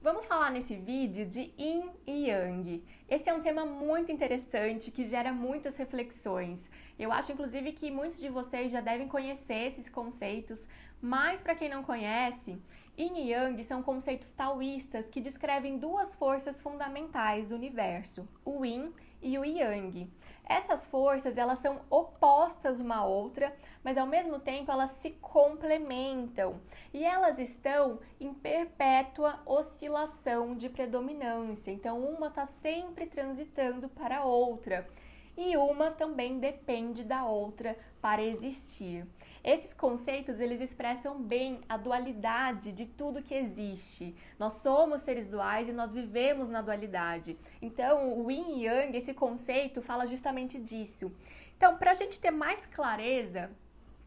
Vamos falar nesse vídeo de Yin e Yang. Esse é um tema muito interessante que gera muitas reflexões. Eu acho, inclusive, que muitos de vocês já devem conhecer esses conceitos, mas para quem não conhece, Yin e Yang são conceitos taoístas que descrevem duas forças fundamentais do universo, o Yin e o Yang. Essas forças, elas são opostas uma à outra, mas ao mesmo tempo elas se complementam e elas estão em perpétua oscilação de predominância. Então, uma está sempre transitando para a outra e uma também depende da outra para existir. Esses conceitos, eles expressam bem a dualidade de tudo que existe. Nós somos seres duais e nós vivemos na dualidade. Então, o Yin e Yang, esse conceito, fala justamente disso. Então, para a gente ter mais clareza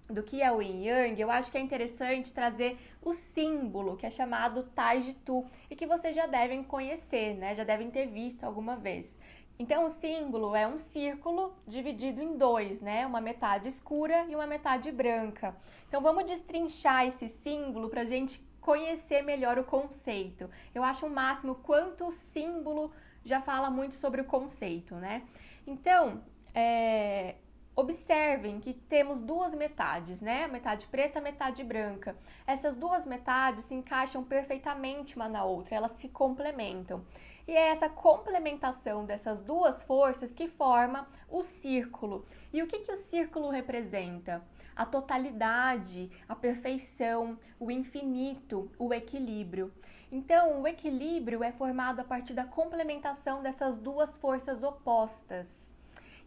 do que é o Yin e Yang, eu acho que é interessante trazer o símbolo, que é chamado Tai de Tu, e que vocês já devem conhecer, né? Já devem ter visto alguma vez. Então, o símbolo é um círculo dividido em dois, né? Uma metade escura e uma metade branca. Então, vamos destrinchar esse símbolo para a gente conhecer melhor o conceito. Eu acho o máximo quanto o símbolo já fala muito sobre o conceito, né? Então, observem que temos duas metades, né? Metade preta, metade branca. Essas duas metades se encaixam perfeitamente uma na outra, elas se complementam. E é essa complementação dessas duas forças que forma o círculo. E o que o círculo representa? A totalidade, a perfeição, o infinito, o equilíbrio. Então, o equilíbrio é formado a partir da complementação dessas duas forças opostas.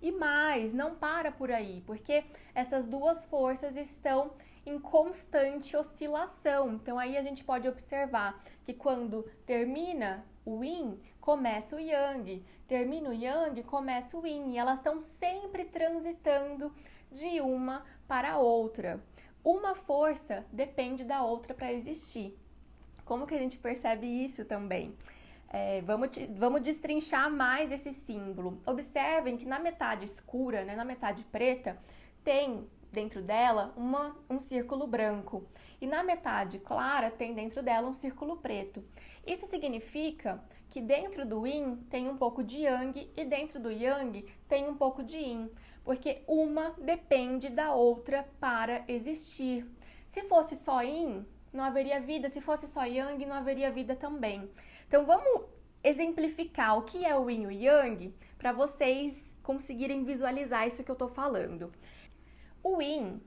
E mais, não para por aí, porque essas duas forças estão em constante oscilação. Então, aí a gente pode observar que quando termina o Yin, começa o Yang. Termina o Yang, começa o Yin. E elas estão sempre transitando de uma para a outra. Uma força depende da outra para existir. Como que a gente percebe isso também? Vamos destrinchar mais esse símbolo. Observem que na metade escura, né, na metade preta, tem dentro dela um círculo branco. E na metade clara tem dentro dela um círculo preto. Isso significa que dentro do Yin tem um pouco de Yang e dentro do Yang tem um pouco de Yin. Porque uma depende da outra para existir. Se fosse só Yin, não haveria vida. Se fosse só Yang, não haveria vida também. Então, vamos exemplificar o que é o Yin e o Yang para vocês conseguirem visualizar isso que eu estou falando. O Yin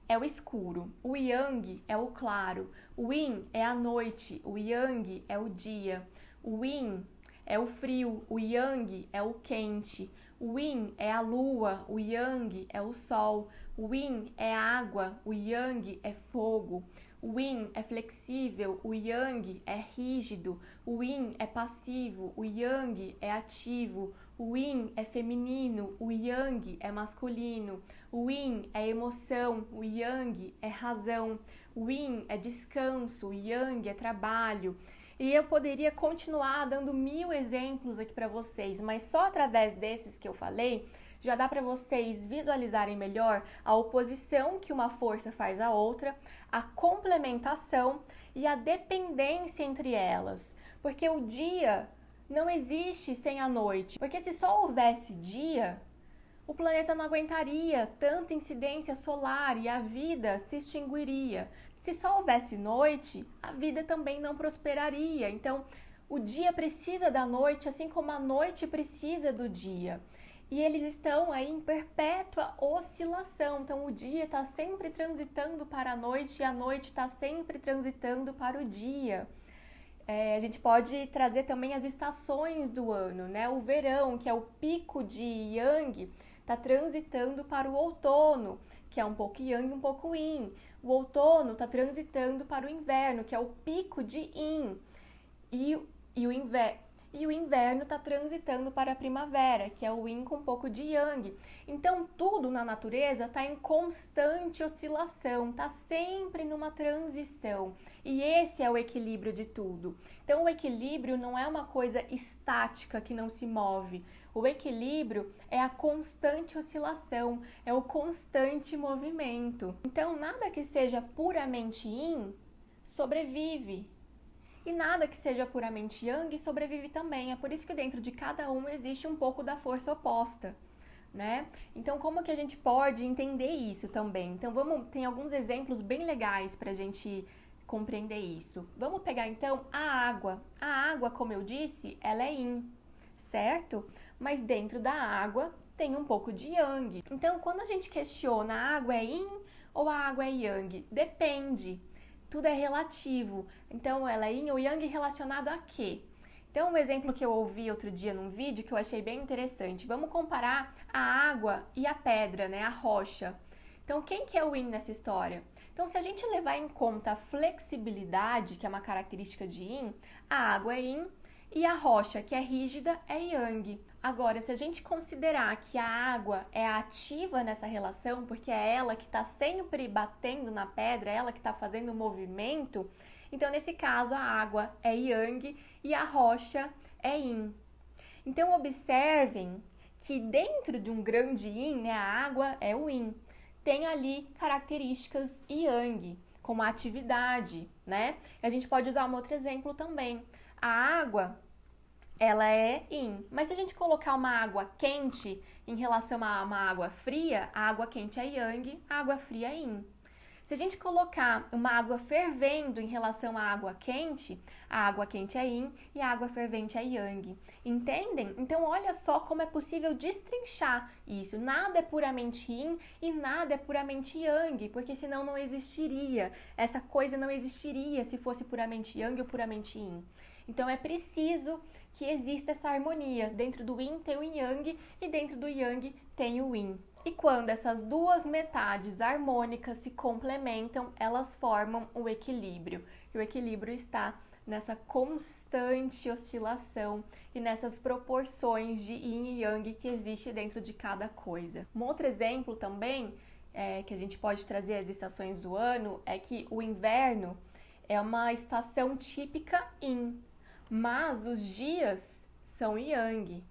é o escuro, o Yang é o claro, o Yin é a noite, o Yang é o dia, o Yin é o frio, o Yang é o quente, o Yin é a lua, o Yang é o sol, o Yin é água, o Yang é fogo. O Yin é flexível, o Yang é rígido, o Yin é passivo, o Yang é ativo, o Yin é feminino, o Yang é masculino, o Yin é emoção, o Yang é razão, o Yin é descanso, o Yang é trabalho. E eu poderia continuar dando 1000 exemplos aqui para vocês, mas só através desses que eu falei, já dá para vocês visualizarem melhor a oposição que uma força faz à outra, a complementação e a dependência entre elas. Porque o dia não existe sem a noite. Porque se só houvesse dia, o planeta não aguentaria tanta incidência solar e a vida se extinguiria. Se só houvesse noite, a vida também não prosperaria. Então, o dia precisa da noite, assim como a noite precisa do dia. E eles estão aí em perpétua oscilação. Então, o dia está sempre transitando para a noite e a noite está sempre transitando para o dia. A gente pode trazer também as estações do ano, né? O verão, que é o pico de Yang, está transitando para o outono, que é um pouco Yang e um pouco Yin. O outono está transitando para o inverno, que é o pico de Yin. E o inverno está transitando para a primavera, que é o Yin com um pouco de Yang. Então, tudo na natureza está em constante oscilação, está sempre numa transição. E esse é o equilíbrio de tudo. Então, o equilíbrio não é uma coisa estática que não se move. O equilíbrio é a constante oscilação, é o constante movimento. Então, nada que seja puramente Yin sobrevive. e nada que seja puramente yang sobrevive também. É por isso que dentro de cada um existe um pouco da força oposta, né? Então, como que a gente pode entender isso também? Então, tem alguns exemplos bem legais para a gente compreender isso. Vamos pegar então a água. A água, como eu disse, ela é yin, certo? Mas dentro da água tem um pouco de yang. Então, quando a gente questiona a água é yin ou a água é yang? Depende. Tudo é relativo. Então, ela é yin ou yang relacionado a quê? Então, um exemplo que eu ouvi outro dia num vídeo que eu achei bem interessante. Vamos comparar a água e a pedra, né? A rocha. Então, quem que é o yin nessa história? Então, se a gente levar em conta a flexibilidade, que é uma característica de yin, a água é yin e a rocha, que é rígida, é yang. Agora, se a gente considerar que a água é ativa nessa relação, porque é ela que está sempre batendo na pedra, é ela que está fazendo o movimento, então nesse caso a água é yang e a rocha é yin. Então observem que dentro de um grande yin, né, a água é o yin, tem ali características yang, como a atividade, né? A gente pode usar um outro exemplo também. A água, ela é yin, mas se a gente colocar uma água quente em relação a uma água fria, a água quente é yang, a água fria é yin. Se a gente colocar uma água fervendo em relação à água quente é yin e a água fervente é yang. Entendem? Então, olha só como é possível destrinchar isso. Nada é puramente yin e nada é puramente yang, porque senão não existiria. Essa coisa não existiria se fosse puramente yang ou puramente yin. Então, é preciso que exista essa harmonia. Dentro do yin tem o yang e dentro do yang tem o yin. E quando essas duas metades harmônicas se complementam, elas formam o equilíbrio. E o equilíbrio está nessa constante oscilação e nessas proporções de yin e yang que existe dentro de cada coisa. Um outro exemplo também, que a gente pode trazer as estações do ano, é que o inverno é uma estação típica yin, mas os dias são yang.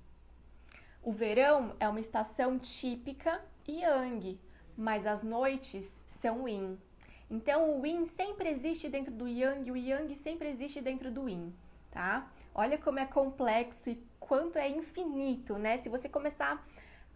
O verão é uma estação típica yang, mas as noites são yin. Então, o yin sempre existe dentro do yang e o yang sempre existe dentro do yin, tá? Olha como é complexo e quanto é infinito, né? Se você começar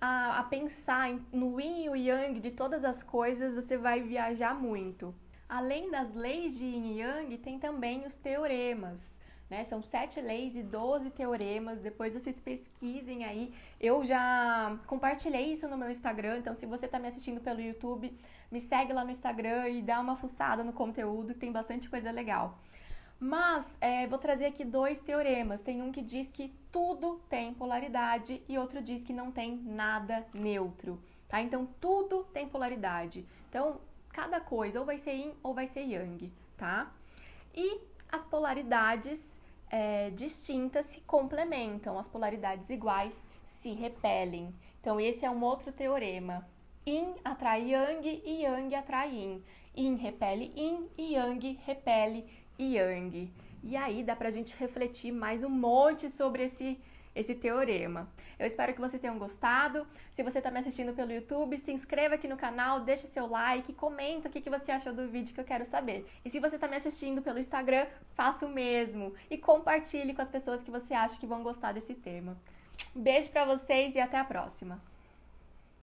a pensar no yin e o yang de todas as coisas, você vai viajar muito. Além das leis de yin e yang, tem também os teoremas. Né? São 7 leis e 12 teoremas, depois vocês pesquisem aí. Eu já compartilhei isso no meu Instagram, então se você está me assistindo pelo YouTube, me segue lá no Instagram e dá uma fuçada no conteúdo, que tem bastante coisa legal. Mas vou trazer aqui 2 teoremas. Tem um que diz que tudo tem polaridade e outro diz que não tem nada neutro, tá? Então tudo tem polaridade. Então cada coisa ou vai ser yin ou vai ser yang, tá? E as polaridades distintas se complementam, as polaridades iguais se repelem. Então, esse é um outro teorema. Yin atrai yang e yang atrai yin. Yin repele yin e yang repele yang. E aí dá pra gente refletir mais um monte sobre esse teorema. Eu espero que vocês tenham gostado. Se você está me assistindo pelo YouTube, se inscreva aqui no canal, deixa seu like, comenta o que você achou do vídeo que eu quero saber. E se você está me assistindo pelo Instagram, faça o mesmo e compartilhe com as pessoas que você acha que vão gostar desse tema. Um beijo para vocês e até a próxima!